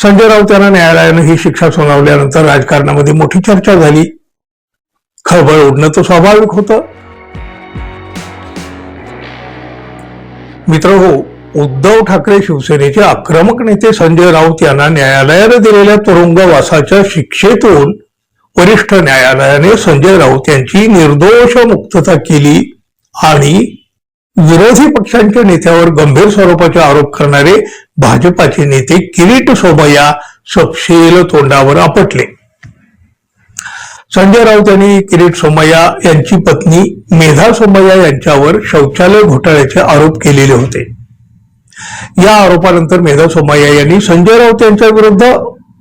संजय राऊत यांना न्यायालयानं ही शिक्षा सुनावल्यानंतर राजकारणामध्ये मोठी चर्चा झाली. खळबळ उडणं तर स्वाभाविक होतं. मित्रहो, उद्धव ठाकरे शिवसेनेचे आक्रमक नेते संजय राऊत यांना न्यायालयाने दिलेल्या तुरुंगवासाच्या शिक्षेतून वरिष्ठ न्यायालयाने संजय राऊत यांची निर्दोष मुक्तता केली आणि विरोधी पक्षांच्या नेत्यावर गंभीर स्वरूपाचे आरोप करणारे भाजपाचे नेते किरीट सोमय्या सपशेल तोंडावर आपटले. संजय राऊत यांनी किरीट सोमय्या यांची पत्नी मेधा सोमय्या यांच्यावर शौचालय घोटाळ्याचे आरोप केलेले होते. या आरोपानंतर मेधा सोमय्या यांनी संजय राऊत यांच्या विरुद्ध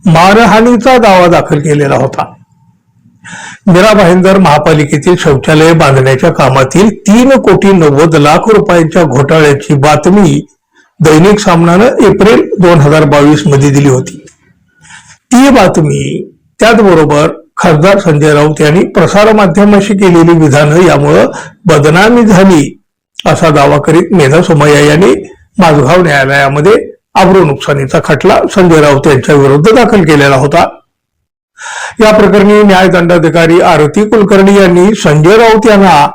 मानहानीचा दावा दाखल केलेला होता. मीरा भाईंदर महापालिकेतील शौचालय बांधण्याच्या कामातील 3,90,00,000 रुपयांच्या घोटाळ्याची बातमी दैनिक सामनानं एप्रिल 2022 मध्ये दिली होती. ती बातमी त्याचबरोबर खासदार संजय राऊत यांनी प्रसारमाध्यमांशी केलेली विधानं यामुळे बदनामी झाली असा दावा करीत मेधा सोमय्या यांनी माझगाव न्यायालयामध्ये अब्रू नुकसानीचा खटला संजय राऊत यांच्या विरुद्ध दाखल केलेला होता. या प्रकरणी न्यायदंडाधिकारी आरती कुलकर्णी यांनी संजय राऊत यांना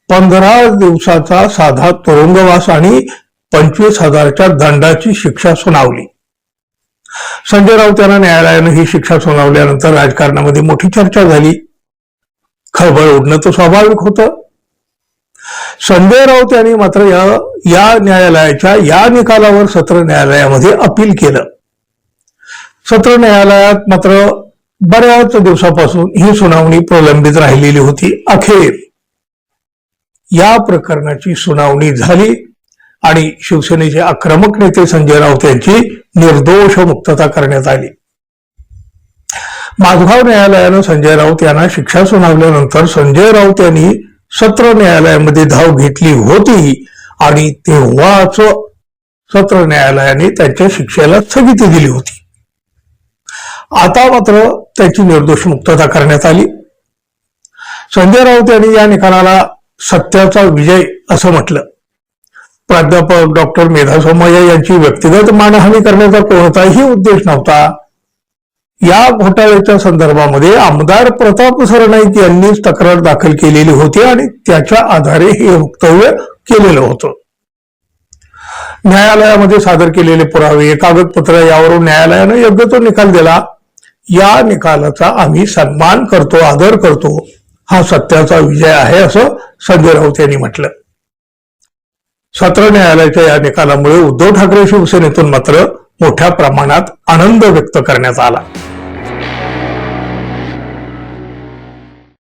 15 दिवसाचा साधा तुरुंगवास आणि 25,000च्या दंडाची शिक्षा सुनावली. संजय राऊत यांना न्यायालयानं ही शिक्षा सुनावल्यानंतर राजकारणामध्ये मोठी चर्चा झाली. खळबळ उडणं तर स्वाभाविक होतं. संजय राऊत यांनी मात्र या न्यायालयाच्या या निकालावर सत्र न्यायालयामध्ये अपील केलं. सत्र न्यायालयात मात्र बऱ्याच दिवसापासून ही सुनावणी प्रलंबित राहिलेली होती. अखेर या प्रकरणाची सुनावणी झाली आणि शिवसेनेचे आक्रमक नेते संजय राऊत यांची निर्दोष मुक्तता करण्यात आली. माझगाव न्यायालयानं संजय राऊत यांना शिक्षा सुनावल्यानंतर संजय राऊत यांनी सत्र न्यायालयामध्ये धाव घेतली होती आणि तेव्हाच सत्र न्यायालयाने त्यांच्या शिक्षेला स्थगिती दिली होती. आता मात्र त्याची निर्दोष मुक्तता करण्यात आली. संजय राऊत यांनी या निकालाला सत्याचा विजय असं म्हटलं. प्राध्यापक डॉक्टर मेधा सोमय्या यांची व्यक्तिगत मानहानी करण्याचा कोणताही उद्देश नव्हता. या घोटाळ्याच्या संदर्भामध्ये आमदार प्रताप सरनाईक यांनीच तक्रार दाखल केलेली होती आणि त्याच्या आधारे हे वक्तव्य केलेलं होतं. न्यायालयामध्ये सादर केलेले पुरावे कागदपत्र यावरून न्यायालयानं योग्य तो निकाल दिला. या निकालाचा आम्ही सन्मान करतो, आदर करतो. हा सत्याचा विजय आहे असं संजय राऊत यांनी म्हटलं. सत्र न्यायालयाच्या या निकालामुळे उद्धव ठाकरे शिवसेनेतून मात्र मोठ्या प्रमाणात आनंद व्यक्त करण्यात आला.